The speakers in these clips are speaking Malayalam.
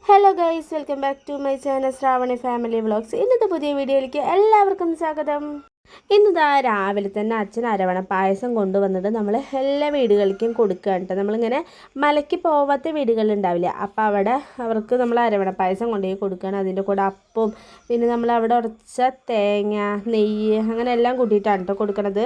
Hello guys, welcome back to my channel Shravani family vlogs. ഇന്നത്തെ പുതിയ വീഡിയോയിലേക്ക് എല്ലാവർക്കും സ്വാഗതം. ഇന്നിതാ രാവിലെ തന്നെ അച്ഛൻ അരവണ പായസം കൊണ്ടുവന്നിട്ട് നമ്മൾ എല്ലാ വീടുകളിലേക്കും കൊടുക്കുകയാണ് കേട്ടോ. നമ്മളിങ്ങനെ മലയ്ക്ക് പോവാത്ത വീടുകളുണ്ടാവില്ല, അപ്പോൾ അവിടെ അവർക്ക് നമ്മൾ അരവണ പായസം കൊണ്ടുപോയി കൊടുക്കുകയാണ്. അതിൻ്റെ കൂടെ അപ്പവും പിന്നെ നമ്മൾ അവിടെ ഉടച്ച തേങ്ങ, നെയ്യ് അങ്ങനെ എല്ലാം കൂട്ടിയിട്ടാണ് കേട്ടോ കൊടുക്കണത്.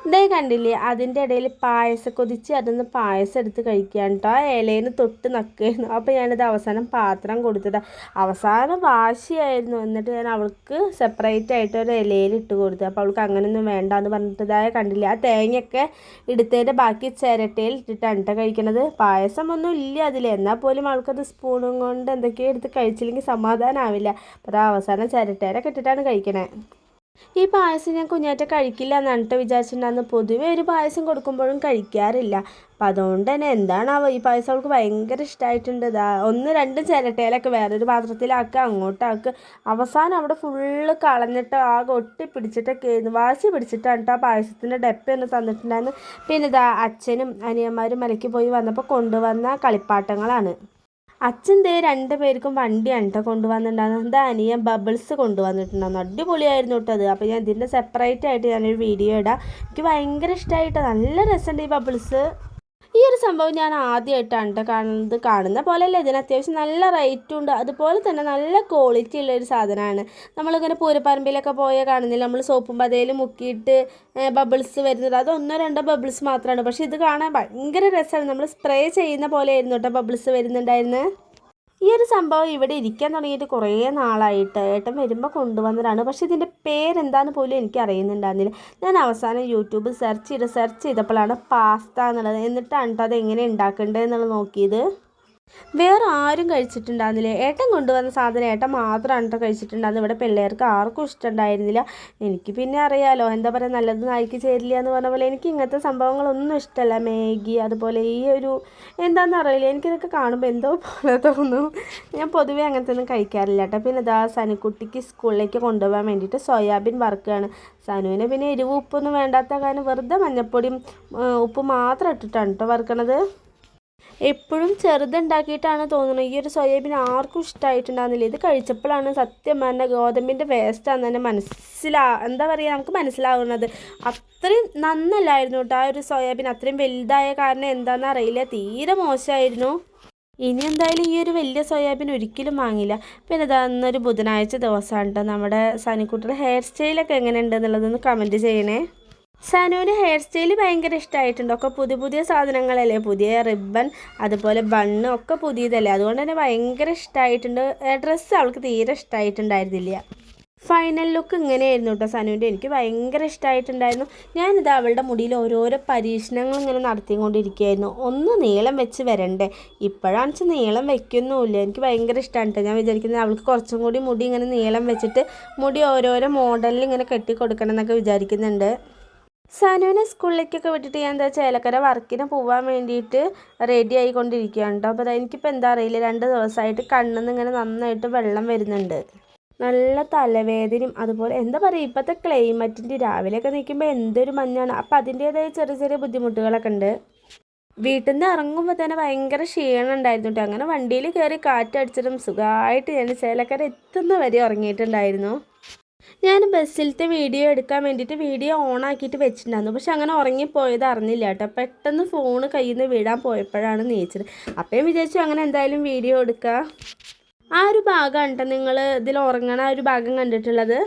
ഇതേ കണ്ടില്ലേ, അതിൻ്റെ ഇടയിൽ പായസം കൊതിച്ച് അതിന്ന് പായസം എടുത്ത് കഴിക്കാൻ കേട്ടോ. ആ ഇലേന്ന് തൊട്ട് നക്കുകയായിരുന്നു. അപ്പോൾ ഞാനിത് അവസാനം പാത്രം കൊടുത്തതാണ്. അവസാനം വാശിയായിരുന്നു. എന്നിട്ട് ഞാൻ അവൾക്ക് സെപ്പറേറ്റ് ആയിട്ട് ഒരു ഇലയിൽ ഇട്ട് കൊടുത്തു. അപ്പോൾ അവൾക്ക് അങ്ങനെയൊന്നും വേണ്ട എന്ന് പറഞ്ഞിട്ടതായ കണ്ടില്ലേ, ആ തേങ്ങയൊക്കെ എടുത്തതിൻ്റെ ബാക്കി ചിരട്ടയിൽ ഇട്ടിട്ടാണ് കേട്ടോ കഴിക്കണത്. പായസം ഒന്നും ഇല്ല അതിൽ, എന്നാൽ പോലും അവൾക്കത് സ്പൂണും കൊണ്ട് എന്തൊക്കെയോ എടുത്ത് കഴിച്ചില്ലെങ്കിൽ സമാധാനമാവില്ല. അപ്പോൾ അവസാനം ചിരട്ടയിലൊക്കെ ഇട്ടിട്ടാണ് കഴിക്കണേ. ഈ പായസം ഞാൻ കുഞ്ഞാറ്റ കഴിക്കില്ല എന്നാണ് കേട്ടോ വിചാരിച്ചിട്ടുണ്ടായിരുന്നു. പൊതുവെ ഒരു പായസം കൊടുക്കുമ്പോഴും കഴിക്കാറില്ല. അപ്പം അതുകൊണ്ട് തന്നെ എന്താണാവോ ഈ പായസം അവൾക്ക് ഭയങ്കര ഇഷ്ടമായിട്ടുണ്ട്. ഒന്ന് രണ്ടും ചിരട്ടയിലൊക്കെ വേറൊരു പാത്രത്തിലാക്കുക, അങ്ങോട്ടാക്കുക. അവസാനം അവിടെ ഫുള്ള് കളഞ്ഞിട്ട് ആകെ ഒട്ടി പിടിച്ചിട്ടൊക്കെ ആയിരുന്നു. വാശി പിടിച്ചിട്ടാണ് കേട്ടോ ആ പായസത്തിൻ്റെ ഡപ്പ ഒന്ന് തന്നിട്ടുണ്ടായിരുന്നു. പിന്നെ അച്ഛനും അനിയന്മാരും മലയ്ക്ക് പോയി വന്നപ്പോൾ കൊണ്ടുവന്ന കളിപ്പാട്ടങ്ങളാണ്. അച്ഛൻ രണ്ട് പേർക്കും വണ്ടിയാണ് കേട്ടോ കൊണ്ടുവന്നിട്ടുണ്ടായിരുന്നു. എന്താ അനിയൻ ബബിൾസ് കൊണ്ടുവന്നിട്ടുണ്ടായിരുന്നു. അടിപൊളിയായിരുന്നു കേട്ടോ അത്. അപ്പോൾ ഞാൻ ഇതിൻ്റെ സെപ്പറേറ്റ് ആയിട്ട് ഞാനൊരു വീഡിയോ ഇടാം. എനിക്ക് ഭയങ്കര ഇഷ്ടമായിട്ടോ, നല്ല രസമുണ്ട് ഈ ബബിൾസ്. ഈ ഒരു സംഭവം ഞാൻ ആദ്യമായിട്ടാണ് കേട്ടോ കാണുന്ന പോലെയല്ല, ഇതിന് അത്യാവശ്യം നല്ല റേറ്റും ഉണ്ട്. അതുപോലെ തന്നെ നല്ല ക്വാളിറ്റി ഉള്ളൊരു സാധനമാണ്. നമ്മളിങ്ങനെ പൂരപ്പറമ്പിലൊക്കെ പോയാൽ കാണുന്നില്ല, നമ്മൾ സോപ്പും പതയിൽ മുക്കിയിട്ട് ബബിൾസ് വരുന്നത്. അത് ഒന്നോ രണ്ടോ ബബിൾസ് മാത്രമാണ്, പക്ഷേ ഇത് കാണാൻ ഭയങ്കര രസമാണ്. നമ്മൾ സ്പ്രേ ചെയ്യുന്ന പോലെ ആയിരുന്നു കേട്ടോ ബബിൾസ് വരുന്നുണ്ടായിരുന്നു. ഈ ഒരു സംഭവം ഇവിടെ ഇരിക്കാൻ തുടങ്ങിയിട്ട് കുറേ നാളായിട്ട് ഏട്ടൻ വരുമ്പോൾ കൊണ്ടുവന്നതാണ്. പക്ഷേ ഇതിൻ്റെ പേരെന്താണെന്ന് പോലും എനിക്ക് അറിയുന്നുണ്ടായിരുന്നില്ല. ഞാൻ അവസാനം യൂട്യൂബ് സെർച്ച് ചെയ്തപ്പോഴാണ് പാസ്ത എന്നുള്ളത്. എന്നിട്ടാണ് കേട്ടോ അത് എങ്ങനെ ഉണ്ടാക്കേണ്ടത് എന്നുള്ളത് നോക്കിയത്. വേറെ ആരും കഴിച്ചിട്ടുണ്ടായിരുന്നില്ല. ഏട്ടൻ കൊണ്ടുവന്ന സാധനം ഏട്ടൻ മാത്രമാണ് കേട്ടോ കഴിച്ചിട്ടുണ്ടായിരുന്നത്. ഇവിടെ പിള്ളേർക്ക് ആർക്കും ഇഷ്ടമുണ്ടായിരുന്നില്ല. എനിക്ക് പിന്നെ അറിയാലോ, എന്താ പറയുക, നല്ലത് നായിക്ക് ചേരില്ല എന്ന് പറഞ്ഞ പോലെ എനിക്ക് ഇങ്ങനത്തെ സംഭവങ്ങളൊന്നും ഇഷ്ടമല്ല. മാഗി അതുപോലെ ഈ ഒരു എന്താണെന്ന് അറിയില്ല, എനിക്കിതൊക്കെ കാണുമ്പോൾ എന്തോ പോലെ തോന്നും. ഞാൻ പൊതുവേ അങ്ങനത്തെ ഒന്നും കഴിക്കാറില്ല കേട്ടോ. പിന്നെ സനുക്കുട്ടിക്ക് സ്കൂളിലേക്ക് കൊണ്ടുപോകാൻ വേണ്ടിയിട്ട് സോയാബീൻ വറുക്കുകയാണ്. സനുവിന് പിന്നെ എരിവ് ഉപ്പൊന്നും വേണ്ടാത്ത കാരണം വെറുതെ മഞ്ഞപ്പൊടിയും ഉപ്പ് മാത്രം ഇട്ടിട്ടാണ് കേട്ടോ വറുക്കണത്. എപ്പോഴും ചെറുതുണ്ടാക്കിയിട്ടാണ് തോന്നുന്നത്. ഈ ഒരു സോയാബീൻ ആർക്കും ഇഷ്ടമായിട്ടുണ്ടാകുന്നില്ല. ഇത് കഴിച്ചപ്പോഴാണ് സത്യം പറഞ്ഞ ഗോതമ്പിൻ്റെ വേസ്റ്റാന്ന് തന്നെ എന്താ പറയുക, നമുക്ക് മനസ്സിലാവുന്നത്. അത്രയും നന്നല്ലായിരുന്നു കേട്ടോ ആ ഒരു സോയാബീൻ. അത്രയും വലുതായ കാരണം എന്താണെന്ന് അറിയില്ല, തീരെ മോശമായിരുന്നു. ഇനി എന്തായാലും ഈ ഒരു വലിയ സോയാബീൻ ഒരിക്കലും വാങ്ങില്ല. പിന്നെ അന്നൊരു ബുധനാഴ്ച ദിവസമാണ് കേട്ടോ. നമ്മുടെ സനിക്കുട്ടിയുടെ ഹെയർ സ്റ്റൈലൊക്കെ എങ്ങനെയുണ്ട് എന്നുള്ളതൊന്ന് കമൻറ്റ് ചെയ്യണേ. സനുവിന് ഹെയർ സ്റ്റൈൽ ഭയങ്കര ഇഷ്ടമായിട്ടുണ്ട്. ഒക്കെ പുതിയ സാധനങ്ങളല്ലേ, പുതിയ റിബൺ അതുപോലെ ബണ്ണ് ഒക്കെ പുതിയതല്ലേ, അതുകൊണ്ട് തന്നെ ഭയങ്കര ഇഷ്ടമായിട്ടുണ്ട്. ഡ്രസ്സ് അവൾക്ക് തീരെ ഇഷ്ടമായിട്ടുണ്ടായിരുന്നില്ല. ഫൈനൽ ലുക്ക് ഇങ്ങനെയായിരുന്നു കേട്ടോ സനുവിൻ്റെ. എനിക്ക് ഭയങ്കര ഇഷ്ടമായിട്ടുണ്ടായിരുന്നു. ഞാനിത് അവളുടെ മുടിയിൽ ഓരോരോ പരീക്ഷണങ്ങൾ ഇങ്ങനെ നടത്തിക്കൊണ്ടിരിക്കുകയായിരുന്നു. ഒന്ന് നീളം വെച്ച് വരണ്ടേ, ഇപ്പോഴാണെന്ന് നീളം വയ്ക്കൊന്നുമില്ല. എനിക്ക് ഭയങ്കര ഇഷ്ടമാണ് കേട്ടോ. ഞാൻ വിചാരിക്കുന്നത് അവൾക്ക് കുറച്ചും കൂടി മുടി ഇങ്ങനെ നീളം വെച്ചിട്ട് മുടി ഓരോരോ മോഡലിൽ ഇങ്ങനെ കെട്ടി കൊടുക്കണം എന്നൊക്കെ വിചാരിക്കുന്നുണ്ട്. സനുവിനെ സ്കൂളിലേക്കൊക്കെ വിട്ടിട്ട് ഞാൻ ചേലക്കര വർക്കിന് പോകാൻ വേണ്ടിയിട്ട് റെഡി ആയിക്കൊണ്ടിരിക്കുകയാണ് കേട്ടോ. അപ്പോൾ എനിക്കിപ്പോൾ എന്താ അറിയില്ല, 2 ദിവസമായിട്ട് കണ്ണിൽ നിന്ന് ഇങ്ങനെ നന്നായിട്ട് വെള്ളം വരുന്നുണ്ട്. നല്ല തലവേദനയും അതുപോലെ എന്താ പറയുക, ഇപ്പോഴത്തെ ക്ലൈമറ്റിൻ്റെ രാവിലെയൊക്കെ നിൽക്കുമ്പോൾ എന്തൊരു മഞ്ഞാണ്. അപ്പോൾ അതിൻ്റേതായ ചെറിയ ബുദ്ധിമുട്ടുകളൊക്കെ ഉണ്ട്. വീട്ടിൽ നിന്ന് ഇറങ്ങുമ്പോൾ തന്നെ ഭയങ്കര ക്ഷീണം ഉണ്ടായിരുന്നു കേട്ടോ. അങ്ങനെ വണ്ടിയിൽ കയറി കാറ്റടിച്ചിട്ടും സുഖമായിട്ട് ഞാൻ ചേലക്കര എത്തുന്ന വരെ ഉറങ്ങിയിട്ടുണ്ടായിരുന്നു. ഞാൻ ബസ്സിലത്തെ വീഡിയോ എടുക്കാൻ വേണ്ടിയിട്ട് വീഡിയോ ഓൺ ആക്കിയിട്ട് വെച്ചിട്ടുണ്ടായിരുന്നു. പക്ഷെ അങ്ങനെ ഉറങ്ങിപ്പോയത് അറിഞ്ഞില്ല കേട്ടോ. പെട്ടെന്ന് ഫോണ് കയ്യിൽ നിന്ന് വീഴാൻ പോയപ്പോഴാണ് നീച്ചത്. അപ്പം വിചാരിച്ചു അങ്ങനെ എന്തായാലും വീഡിയോ എടുക്കുക. ആ ഒരു ഭാഗമാണ് കേട്ടോ നിങ്ങൾ ഇതിൽ ഉറങ്ങണ ആ ഒരു ഭാഗം കണ്ടിട്ടുള്ളത്.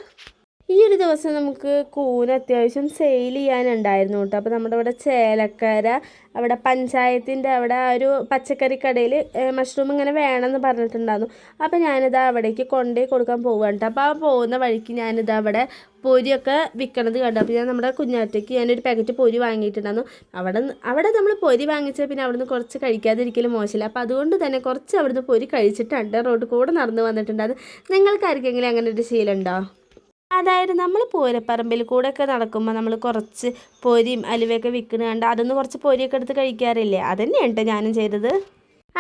ഈ ഒരു ദിവസം നമുക്ക് കൂന് അത്യാവശ്യം സെയിൽ ചെയ്യാനുണ്ടായിരുന്നു കേട്ടോ. അപ്പോൾ നമ്മുടെ ഇവിടെ ചേലക്കര അവിടെ പഞ്ചായത്തിൻ്റെ അവിടെ ആ ഒരു പച്ചക്കറി കടയിൽ മഷ്റൂം ഇങ്ങനെ വേണമെന്ന് പറഞ്ഞിട്ടുണ്ടായിരുന്നു. അപ്പോൾ ഞാനിത് അവിടേക്ക് കൊണ്ടുപോയി കൊടുക്കാൻ പോവുകയാണ് കേട്ടോ. അപ്പോൾ ആ പോകുന്ന വഴിക്ക് ഞാനിത് അവിടെ പൊരിയൊക്കെ വിൽക്കണത് കണ്ടു. അപ്പോൾ ഞാൻ നമ്മുടെ കുഞ്ഞാറ്റയ്ക്ക് ഞാനൊരു പാക്കറ്റ് പൊരി വാങ്ങിയിട്ടുണ്ടായിരുന്നു. അവിടെ നമ്മൾ പൊരി വാങ്ങിച്ചാൽ പിന്നെ അവിടുന്ന് കുറച്ച് കഴിക്കാതിരിക്കലും മോശമില്ല. അപ്പോൾ അതുകൊണ്ട് തന്നെ കുറച്ച് അവിടുന്ന് പൊരി കഴിച്ചിട്ടുണ്ട് റോഡ് കൂടെ നടന്ന് വന്നിട്ടുണ്ടായിരുന്നു. നിങ്ങൾക്കാർക്കെങ്കിലും അങ്ങനെ ഒരു ശീലമുണ്ടോ? അതായത് നമ്മൾ പൂരപ്പറമ്പിൽ കൂടെയൊക്കെ നടക്കുമ്പോൾ നമ്മൾ കുറച്ച് പൊരിയും അലുവയൊക്കെ വിൽക്കണ കണ്ട് അതൊന്ന് കുറച്ച് പൊരിയൊക്കെ എടുത്ത് കഴിക്കാറില്ലേ? അതന്നെയാണ് കേട്ടോ ഞാനും ചെയ്തത്.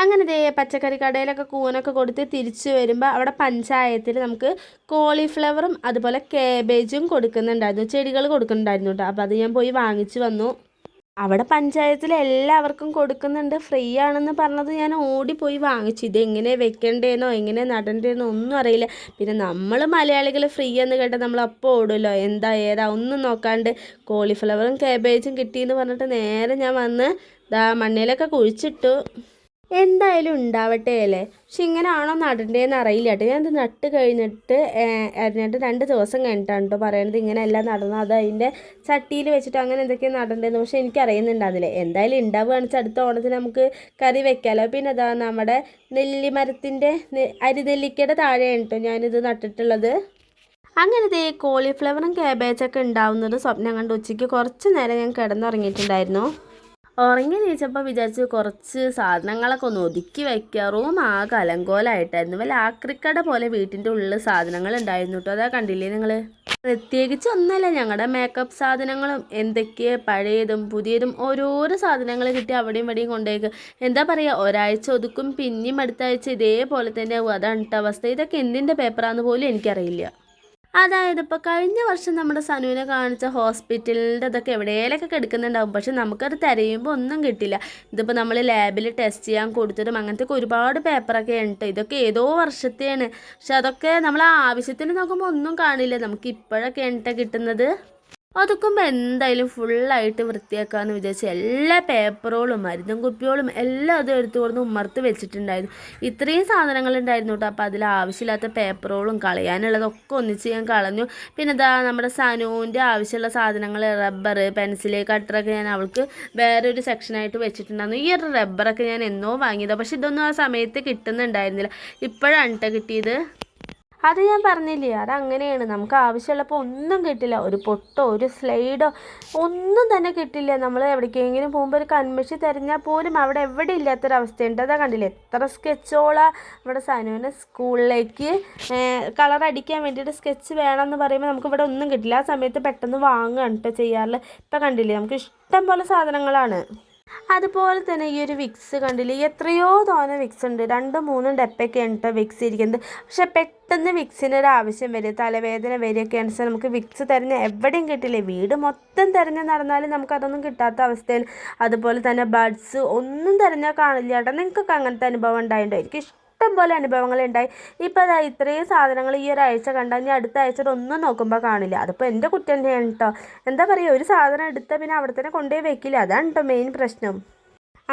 അങ്ങനെ പച്ചക്കറി കടയിലൊക്കെ കൂനൊക്കെ കൊടുത്ത് തിരിച്ചു വരുമ്പോൾ അവിടെ പഞ്ചായത്തിൽ നമുക്ക് കോളിഫ്ലവറും അതുപോലെ കാബേജും കൊടുക്കുന്നുണ്ടായിരുന്നു, ചെടികൾ കൊടുക്കുന്നുണ്ടായിരുന്നു കേട്ടോ. അപ്പോൾ അത് ഞാൻ പോയി വാങ്ങിച്ചു വന്നു. അവിടെ പഞ്ചായത്തിൽ എല്ലാവർക്കും കൊടുക്കുന്നുണ്ട്, ഫ്രീ ആണെന്ന് പറഞ്ഞത് ഞാൻ ഓടിപ്പോയി വാങ്ങിച്ചു. ഇതെങ്ങനെ വെക്കേണ്ടതെന്നോ എങ്ങനെ നടണ്ടേന്നോ ഒന്നും അറിയില്ല. പിന്നെ നമ്മൾ മലയാളികൾ ഫ്രീ എന്ന് കേട്ടാൽ നമ്മൾ അപ്പോൾ ഓടുമല്ലോ, എന്താ ഏതാ ഒന്നും നോക്കാണ്ട് കോളിഫ്ലവറും കാബേജും കിട്ടിയെന്ന് പറഞ്ഞിട്ട് നേരെ ഞാൻ വന്ന് മണ്ണിലൊക്കെ കുഴിച്ചിട്ടു. എന്തായാലും ഉണ്ടാവട്ടെ അല്ലേ. പക്ഷെ ഇങ്ങനെയാണോ നടണ്ടേന്ന് അറിയില്ല കേട്ടോ. ഞാനിത് നട്ട് കഴിഞ്ഞിട്ട് അറിഞ്ഞിട്ട് 2 ദിവസം കഴിഞ്ഞിട്ടാണ് കേട്ടോ പറയണത് ഇങ്ങനെയല്ല നടണം, അത് അതിൻ്റെ ചട്ടിയിൽ വെച്ചിട്ട് അങ്ങനെ എന്തൊക്കെയാണ് നടണ്ടേന്ന്. പക്ഷെ എനിക്കറിയുന്നുണ്ടാവില്ലേ. എന്തായാലും ഉണ്ടാവുകയാണെന്ന് വെച്ചാൽ അടുത്ത ഓണത്തിന് നമുക്ക് കറി വെക്കാമല്ലോ. പിന്നെ അതാ നമ്മുടെ നെല്ലിമരത്തിൻ്റെ അരിനെല്ലിക്കയുടെ താഴെയാണ് കേട്ടോ ഞാനിത് നട്ടിട്ടുള്ളത്. അങ്ങനത്തെ കോളിഫ്ലവറും കാബേജൊക്കെ ഉണ്ടാവുന്നത് സ്വപ്നം കണ്ട് ഉച്ചയ്ക്ക് കുറച്ച് നേരം ഞാൻ കിടന്നുറങ്ങിയിട്ടുണ്ടായിരുന്നു. ഉറങ്ങി നീച്ചപ്പോൾ വിചാരിച്ച് കുറച്ച് സാധനങ്ങളൊക്കെ ഒന്ന് ഒതുക്കി വയ്ക്കുക. റൂം ആകെ അലങ്കോലമായിട്ടായിരുന്നു. വല്ല ആക്രിക്കട പോലെ വീട്ടിൻ്റെ ഉള്ളിൽ സാധനങ്ങൾ ഉണ്ടായിരുന്നു കേട്ടോ. അതാ കണ്ടില്ലേ നിങ്ങൾ. പ്രത്യേകിച്ച് ഒന്നല്ല, ഞങ്ങളുടെ മേക്കപ്പ് സാധനങ്ങളും എന്തൊക്കെയോ പഴയതും പുതിയതും ഓരോരോ സാധനങ്ങൾ കിട്ടി അവിടെയും ഇവിടെയും കൊണ്ടേക്ക്. എന്താ പറയുക, ഒരാഴ്ച ഒതുക്കും പിന്നെയും അടുത്ത ആഴ്ച ഇതേപോലെ തന്നെ ആവും. അതാണ് അവസ്ഥ. ഇതൊക്കെ എന്തിൻ്റെ പേപ്പറാന്ന് പോലും എനിക്കറിയില്ല. അതായത് ഇപ്പോൾ കഴിഞ്ഞ വർഷം നമ്മുടെ സനുവിനെ കാണിച്ച ഹോസ്പിറ്റലിൻ്റെ അതൊക്കെ എവിടെയെങ്കിലൊക്കെ കിടക്കുന്നുണ്ടാവും. പക്ഷെ നമുക്കത് തിരയുമ്പോൾ ഒന്നും കിട്ടില്ല. ഇതിപ്പോൾ നമ്മൾ ലാബിൽ ടെസ്റ്റ് ചെയ്യാൻ കൊടുത്തിട്ടും അങ്ങനത്തെ ഒരുപാട് പേപ്പറൊക്കെ ഉണ്ട്. ഇതൊക്കെ ഏതോ വർഷത്തെയാണ്. പക്ഷെ അതൊക്കെ നമ്മൾ ആവശ്യത്തിന് നോക്കുമ്പോൾ ഒന്നും കാണില്ല. നമുക്ക് ഇപ്പോഴൊക്കെ കിട്ടുന്നത്. അതൊക്കുമ്പോൾ എന്തായാലും ഫുള്ളായിട്ട് വൃത്തിയാക്കാമെന്ന് വിചാരിച്ച് എല്ലാ പേപ്പറുകളും മരുന്നും കുപ്പികളും എല്ലാം അത് എടുത്തു കൊടുത്ത് ഉമ്മർത്ത് വെച്ചിട്ടുണ്ടായിരുന്നു. ഇത്രയും സാധനങ്ങളുണ്ടായിരുന്നു കേട്ടോ. അപ്പോൾ അതിൽ ആവശ്യമില്ലാത്ത പേപ്പറുകളും കളയാനുള്ളതൊക്കെ ഒന്നിച്ച് ഞാൻ കളഞ്ഞു. പിന്നെ ഇതാ നമ്മുടെ സനുവിൻ്റെ ആവശ്യമുള്ള സാധനങ്ങൾ റബ്ബർ, പെൻസില്, കട്ടറൊക്കെ ഞാൻ അവൾക്ക് വേറൊരു സെക്ഷനായിട്ട് വെച്ചിട്ടുണ്ടായിരുന്നു. ഈ ഒരു റബ്ബറൊക്കെ ഞാൻ എന്നോ വാങ്ങിയതാണ്. പക്ഷെ ഇതൊന്നും ആ സമയത്ത് കിട്ടുന്നുണ്ടായിരുന്നില്ല. ഇപ്പോഴാണ് കേട്ടോ കിട്ടിയത്. അത് ഞാൻ പറഞ്ഞില്ലേ, അതങ്ങനെയാണ്. നമുക്ക് ആവശ്യമുള്ളപ്പോൾ ഒന്നും കിട്ടില്ല. ഒരു പൊട്ടോ ഒരു സ്ലൈഡോ ഒന്നും തന്നെ കിട്ടില്ല. നമ്മൾ എവിടേക്കെങ്കിലും പോകുമ്പോൾ ഒരു കൺമഷി തിരഞ്ഞാൽ പോലും അവിടെ എവിടെ ഇല്ലാത്തൊരവസ്ഥയുണ്ട്. അതാ കണ്ടില്ലേ, എത്ര സ്കെച്ചോളാണ് ഇവിടെ. സനുവിന് സ്കൂളിലേക്ക് കളർ അടിക്കാൻ വേണ്ടിയിട്ട് സ്കെച്ച് വേണമെന്ന് പറയുമ്പോൾ നമുക്ക് ഇവിടെ ഒന്നും കിട്ടില്ല. ആ സമയത്ത് പെട്ടെന്ന് വാങ്ങുകയാണ് കേട്ടോ ചെയ്യാറില്ല. ഇപ്പം കണ്ടില്ലേ, നമുക്ക് ഇഷ്ടം പോലെ സാധനങ്ങളാണ്. അതുപോലെ തന്നെ ഈ ഒരു വിക്സ് കണ്ടില്ലേ, എത്രയോ തോനെ വിക്സ് ഉണ്ട്. 2-3 ഡപ്പയൊക്കെയാണ് കേട്ടോ വിക്സ് ഇരിക്കുന്നത്. പക്ഷെ പെട്ടെന്ന് വിക്സിനൊരു ആവശ്യം വരും, തലവേദന വരികയൊക്കെയാണ് വെച്ചാൽ നമുക്ക് വിക്സ് തിരഞ്ഞ് എവിടെയും കിട്ടില്ലേ. വീട് മൊത്തം തിരഞ്ഞ് നടന്നാലും നമുക്കതൊന്നും കിട്ടാത്ത അവസ്ഥയാണ്. അതുപോലെ തന്നെ ബഡ്സ് ഒന്നും തിരഞ്ഞാൽ കാണില്ല കേട്ടോ. നിങ്ങൾക്കൊക്കെ അങ്ങനത്തെ അനുഭവം ഉണ്ടായിട്ടുണ്ടോ? എനിക്ക് ഇഷ്ടം പോലെ അനുഭവങ്ങളുണ്ടായി. ഇപ്പോൾ അതാ ഇത്രയും സാധനങ്ങൾ ഈ ഒരാഴ്ച കണ്ടാൽ ഇനി അടുത്ത ആഴ്ച ഒന്നും നോക്കുമ്പോൾ കാണില്ല. അതിപ്പോൾ എൻ്റെ കുറ്റം തന്നെയാണ് കേട്ടോ. എന്താ പറയുക, ഒരു സാധനം എടുത്താൽ പിന്നെ അവിടെ തന്നെ കൊണ്ടുപോയി വെക്കില്ല. അതാണ് കേട്ടോ മെയിൻ പ്രശ്നം.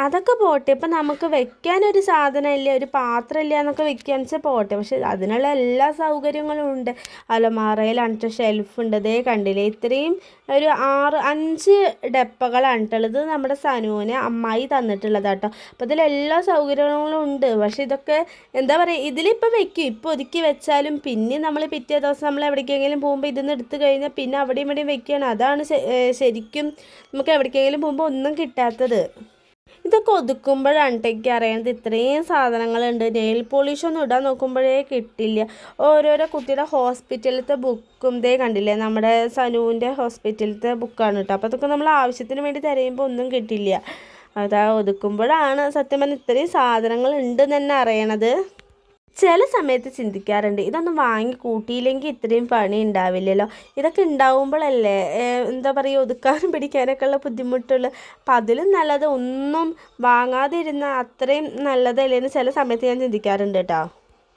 അതൊക്കെ പോട്ടെ, ഇപ്പം നമുക്ക് വെക്കാനൊരു സാധനം ഇല്ല, ഒരു പാത്രം ഇല്ല എന്നൊക്കെ വെക്കാന്ന് വെച്ചാൽ പോട്ടെ. പക്ഷെ അതിനുള്ള എല്ലാ സൗകര്യങ്ങളും ഉണ്ട്. അലമാറയിലാണ് ഷെൽഫ് ഉണ്ട്. ഇതേ കണ്ടില്ലേ, ഇത്രയും ഒരു 5 ഡപ്പകളാണ് ഉള്ളത്. നമ്മുടെ സനുവിന് അമ്മായി തന്നിട്ടുള്ളത് കേട്ടോ. അപ്പോൾ ഇതിലെല്ലാ സൗകര്യങ്ങളും ഉണ്ട്. പക്ഷേ ഇതൊക്കെ എന്താ പറയുക, ഇതിലിപ്പോൾ വെക്കും. ഇപ്പോൾ ഒതുക്കി വെച്ചാലും പിന്നെ നമ്മൾ പിറ്റേ ദിവസം നമ്മൾ എവിടേക്കെങ്കിലും പോകുമ്പോൾ ഇതിന്ന് എടുത്തു കഴിഞ്ഞാൽ പിന്നെ അവിടെയും ഇവിടെയും വെക്കുകയാണ്. അതാണ് ശരിക്കും നമുക്ക് എവിടേക്കെങ്കിലും പോകുമ്പോൾ ഒന്നും കിട്ടാത്തത്. ഇതൊക്കെ ഒതുക്കുമ്പോഴാണ് എനിക്ക് അറിയണത് ഇത്രയും സാധനങ്ങളുണ്ട്. നെയിൽ പോളിഷൊന്നും ഇടാൻ നോക്കുമ്പോഴേ കിട്ടില്ല. ഓരോരോ കുട്ടിയുടെ ഹോസ്പിറ്റലിലത്തെ ബുക്കും ഇതേ കണ്ടില്ലേ, നമ്മുടെ സനുവിൻ്റെ ഹോസ്പിറ്റലിലത്തെ ബുക്കാണ് കേട്ടോ. അപ്പോൾ അതൊക്കെ നമ്മൾ ആവശ്യത്തിന് വേണ്ടി തിരയുമ്പോൾ ഒന്നും കിട്ടില്ല. അതാ ഒതുക്കുമ്പോഴാണ് സത്യം പറഞ്ഞാൽ ഇത്രയും സാധനങ്ങൾ ഉണ്ടെന്ന് തന്നെ അറിയണത്. ചില സമയത്ത് ചിന്തിക്കാറുണ്ട്, ഇതൊന്നും വാങ്ങി കൂട്ടിയില്ലെങ്കിൽ ഇത്രയും പണി ഉണ്ടാവില്ലല്ലോ. ഇതൊക്കെ ഉണ്ടാവുമ്പോഴല്ലേ എന്താ പറയുക, ഒതുക്കാനും പിടിക്കാനൊക്കെ ഉള്ള ബുദ്ധിമുട്ടുള്ളൂ. അപ്പം അതിലും നല്ലത് ഒന്നും വാങ്ങാതിരുന്ന അത്രയും നല്ലതല്ലേന്ന് ചില സമയത്ത് ഞാൻ ചിന്തിക്കാറുണ്ട് കേട്ടോ.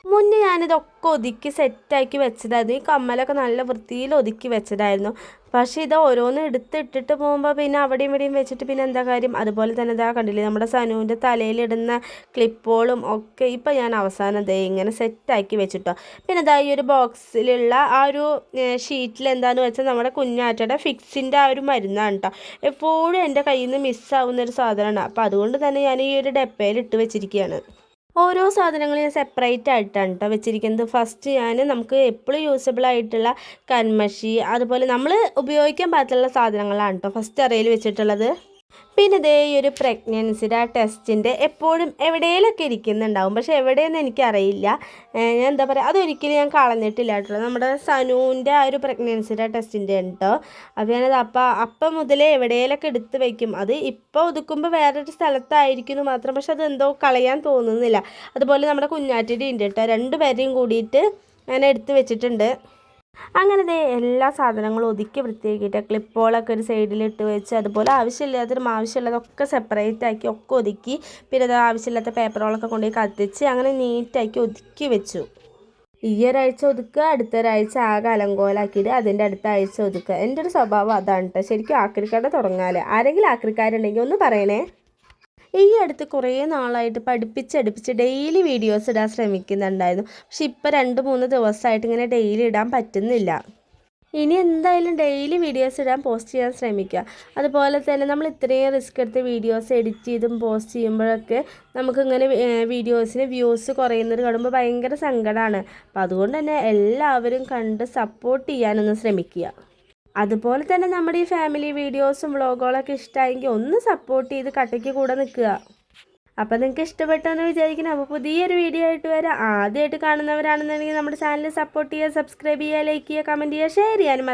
മുന്നേ ഞാനിതൊക്കെ ഒതുക്കി സെറ്റാക്കി വെച്ചതായിരുന്നു. ഈ കമ്മലൊക്കെ നല്ല വൃത്തിയിൽ ഒതുക്കി വെച്ചതായിരുന്നു. പക്ഷേ ഇത് ഓരോന്ന് എടുത്തിട്ടിട്ട് പോകുമ്പോൾ പിന്നെ അവിടെയും ഇവിടെയും വെച്ചിട്ട് പിന്നെ എന്താ കാര്യം. അതുപോലെ തന്നെ ഇതാ കണ്ടില്ലേ, നമ്മുടെ സനുവിൻ്റെ തലയിലിടുന്ന ക്ലിപ്പുകളും ഒക്കെ ഇപ്പം ഞാൻ അവസാനം ഇങ്ങനെ സെറ്റാക്കി വെച്ചിട്ടോ. പിന്നെ ഇതാ ഈ ഒരു ബോക്സിലുള്ള ആ ഒരു ഷീറ്റിൽ എന്താണെന്ന് വെച്ചാൽ നമ്മുടെ കുഞ്ഞാറ്റയുടെ ഫിക്സിൻ്റെ ആ ഒരു മരുന്നാണ് കേട്ടോ. എപ്പോഴും എൻ്റെ കയ്യിൽ നിന്ന് മിസ്സാവുന്നൊരു സാധനമാണ്. അപ്പോൾ അതുകൊണ്ട് തന്നെ ഞാൻ ഈ ഒരു ഡപ്പയിൽ ഇട്ട് വെച്ചിരിക്കുകയാണ്. ഓരോ സാധനങ്ങളും ഞാൻ സെപ്പറേറ്റ് ആയിട്ടാണ് കേട്ടോ വെച്ചിരിക്കുന്നത്. ഫസ്റ്റ് നമുക്ക് എപ്പോഴും യൂസബിൾ ആയിട്ടുള്ള കൺമഷി, അതുപോലെ നമ്മൾ ഉപയോഗിക്കാൻ പാകത്തുള്ള സാധനങ്ങളാണ് കേട്ടോ ഫസ്റ്റ് അറയിൽ വെച്ചിട്ടുള്ളത്. പിന്നെ ഇതേ ഈ ഒരു പ്രഗ്നൻസിയുടെ ടെസ്റ്റിൻ്റെ എപ്പോഴും എവിടെയെങ്കിലൊക്കെ ഇരിക്കുന്നുണ്ടാവും. പക്ഷേ എവിടെയെന്ന് എനിക്കറിയില്ല. ഞാൻ എന്താ പറയുക, അതൊരിക്കലും ഞാൻ കളഞ്ഞിട്ടില്ല കേട്ടോ. നമ്മുടെ സനുവിൻ്റെ ആ ഒരു പ്രഗ്നൻസിയുടെ ടെസ്റ്റിൻ്റെ കേട്ടോ. അപ്പോൾ ഞാനത് അപ്പം മുതലേ എവിടെയെങ്കിലൊക്കെ എടുത്ത് വയ്ക്കും. അത് ഇപ്പോൾ ഒതുക്കുമ്പോൾ വേറൊരു സ്ഥലത്തായിരിക്കുന്നു മാത്രം. പക്ഷെ അതെന്തോ കളയാൻ തോന്നുന്നില്ല. അതുപോലെ നമ്മുടെ കുഞ്ഞാറ്റിയുടെ ഉണ്ട് കേട്ടോ. 2 പേരെയും കൂടിയിട്ട് ഞാൻ എടുത്ത് വെച്ചിട്ടുണ്ട്. അങ്ങനെ ദേ എല്ലാ സാധനങ്ങളും ഒതുക്കി വൃത്തിയാക്കിയിട്ട് ക്ലിപ്പുകളൊക്കെ ഒരു സൈഡിലിട്ട് വെച്ച് അതുപോലെ ആവശ്യമില്ലാത്തതും ആവശ്യമുള്ളതൊക്കെ സെപ്പറേറ്റ് ആക്കി ഒക്കെ ഒതുക്കി പിന്നെ അത് ആവശ്യമില്ലാത്ത പേപ്പറുകളൊക്കെ കൊണ്ടുപോയി കത്തിച്ച് അങ്ങനെ നീറ്റാക്കി ഒതുക്കി വെച്ചു. ഈ ഒരാഴ്ച ഒതുക്കുക, അടുത്ത ഒരാഴ്ച ആകെ അലങ്കോലാക്കിയിട്ട് അതിൻ്റെ അടുത്ത ആഴ്ച ഒതുക്കുക. എൻ്റെ ഒരു സ്വഭാവം അതാണ് കേട്ടോ. ശരിക്കും ആക്രിക്കട തുടങ്ങാല്ലേ. ആരെങ്കിലും ആക്രിക്കാരുണ്ടെങ്കിൽ ഒന്ന് പറയണേ. ഈ അടുത്ത് കുറേ നാളായിട്ട് പഠിപ്പിച്ചടുപ്പിച്ച് ഡെയിലി വീഡിയോസ് ഇടാൻ ശ്രമിക്കുന്നുണ്ടായിരുന്നു. പക്ഷെ ഇപ്പോൾ 2-3 ദിവസമായിട്ട് ഇങ്ങനെ ഡെയിലി ഇടാൻ പറ്റുന്നില്ല. ഇനി എന്തായാലും ഡെയിലി വീഡിയോസ് ഇടാൻ പോസ്റ്റ് ചെയ്യാൻ ശ്രമിക്കുക. അതുപോലെ തന്നെ നമ്മൾ ഇത്രയും റിസ്ക് എടുത്ത് വീഡിയോസ് എഡിറ്റ് ചെയ്തും പോസ്റ്റ് ചെയ്യുമ്പോഴൊക്കെ നമുക്കിങ്ങനെ വീഡിയോസിന് വ്യൂസ് കുറയുന്നത് കാണുമ്പോൾ ഭയങ്കര സങ്കടമാണ്. അപ്പം അതുകൊണ്ട് തന്നെ എല്ലാവരും കണ്ട് സപ്പോർട്ട് ചെയ്യാനൊന്ന് ശ്രമിക്കുക. അതുപോലെ തന്നെ നമ്മുടെ ഈ ഫാമിലി വീഡിയോസും വ്ളോഗുകളൊക്കെ ഇഷ്ടമായെങ്കിൽ ഒന്ന് സപ്പോർട്ട് ചെയ്ത് കട്ടയ്ക്ക് കൂടെ നിൽക്കുക. അപ്പോൾ നിങ്ങൾക്ക് ഇഷ്ടപ്പെട്ടെന്ന് വിചാരിക്കണം. അപ്പോൾ പുതിയൊരു വീഡിയോ ആയിട്ട് വരാം. ആദ്യമായിട്ട് കാണുന്നവരാണെന്നുണ്ടെങ്കിൽ നമ്മുടെ ചാനൽ സപ്പോർട്ട് ചെയ്യുക, സബ്സ്ക്രൈബ് ചെയ്യുക, ലൈക്ക് ചെയ്യുക, കമൻറ്റ് ചെയ്യുക, ഷെയർ ചെയ്യാനും